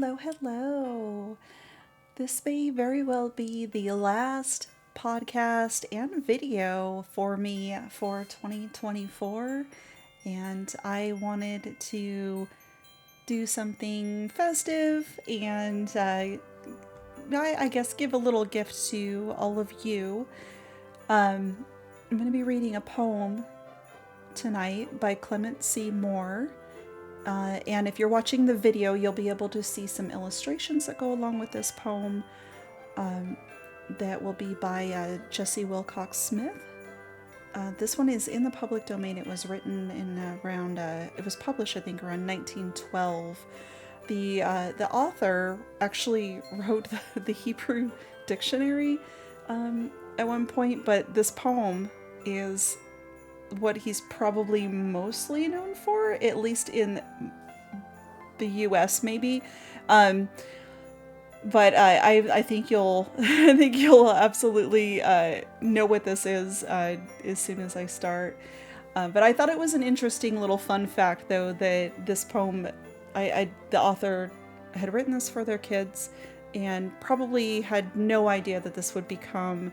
Hello, hello. This may very well be the last podcast and video for me for 2024, and I wanted to do something festive and I guess give a little gift to all of you. I'm going to be reading a poem tonight by Clement C. Moore. And if you're watching the video, you'll be able to see some illustrations that go along with this poem. That will be by Jessie Wilcox Smith. This one is in the public domain. It was written in around, it was published, I think, around 1912. The author actually wrote the Hebrew dictionary at one point, but this poem is what he's probably mostly known for, at least in the US maybe. But I think you'll absolutely know what this is as soon as I start. But I thought it was an interesting little fun fact, though, that this poem, the author had written this for their kids and probably had no idea that this would become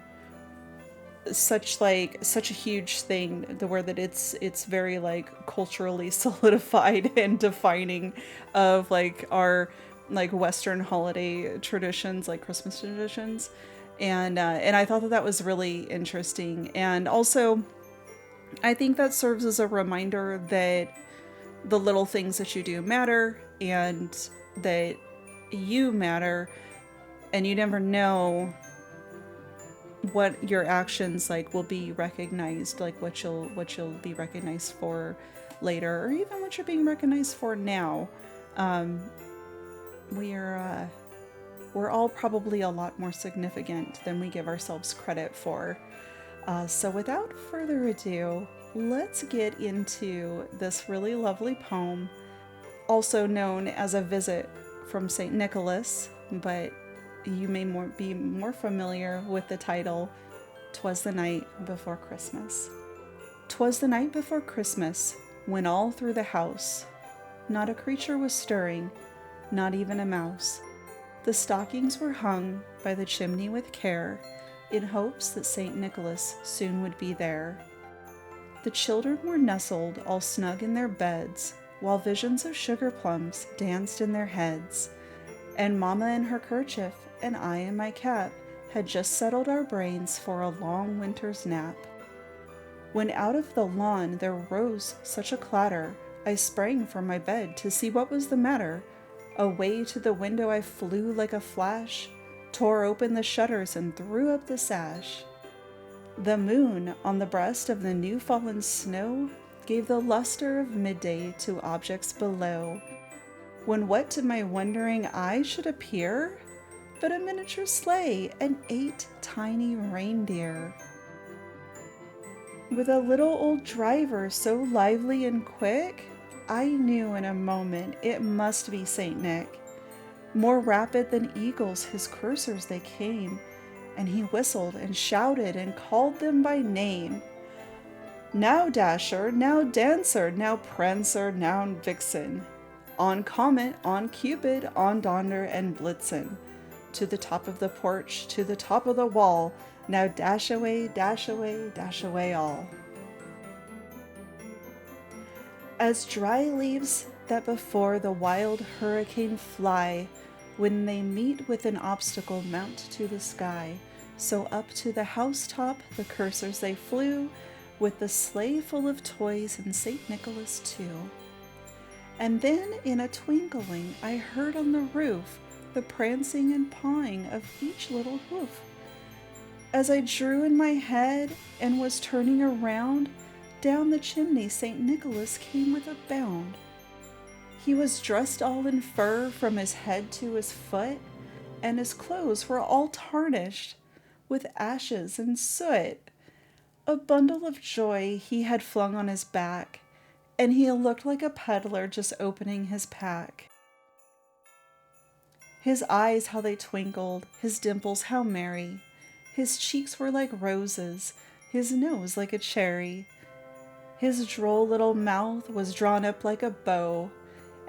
such a huge thing, the word that it's very like culturally solidified and defining of like our like Western holiday traditions, like Christmas traditions. And I thought that was really interesting. And also I think that serves as a reminder that the little things that you do matter, and that you matter, and you never know what your actions like will be recognized, like what you'll be recognized for later, or even what you're being recognized for now. We're all probably a lot more significant than we give ourselves credit for. So without further ado, let's get into this really lovely poem, also known as a visit from St. Nicholas, but you may be more familiar with the title, "'Twas the Night Before Christmas." 'Twas the night before Christmas, when all through the house not a creature was stirring, not even a mouse. The stockings were hung by the chimney with care, in hopes that St. Nicholas soon would be there. The children were nestled all snug in their beds, while visions of sugar plums danced in their heads. And Mama in her kerchief, and I in my cap, had just settled our brains for a long winter's nap. When out of the lawn there rose such a clatter, I sprang from my bed to see what was the matter. Away to the window I flew like a flash, tore open the shutters and threw up the sash. The moon on the breast of the new fallen snow gave the luster of midday to objects below, when what to my wondering eye should appear but a miniature sleigh and 8 tiny reindeer, with a little old driver so lively and quick, I knew in a moment it must be St. Nick. More rapid than eagles his coursers they came, and he whistled and shouted and called them by name. Now Dasher, now Dancer, now Prancer, now Vixen, on Comet, on Cupid, on Donder and Blitzen, to the top of the porch, to the top of the wall, now dash away, dash away, dash away all. As dry leaves that before the wild hurricane fly, when they meet with an obstacle mount to the sky, so up to the housetop the coursers they flew, with the sleigh full of toys and St. Nicholas too. And then in a twinkling I heard on the roof the prancing and pawing of each little hoof. As I drew in my head and was turning around, down the chimney St. Nicholas came with a bound. He was dressed all in fur from his head to his foot, and his clothes were all tarnished with ashes and soot. A bundle of joy he had flung on his back, and he looked like a peddler just opening his pack. His eyes how they twinkled, his dimples how merry, his cheeks were like roses, his nose like a cherry. His droll little mouth was drawn up like a bow,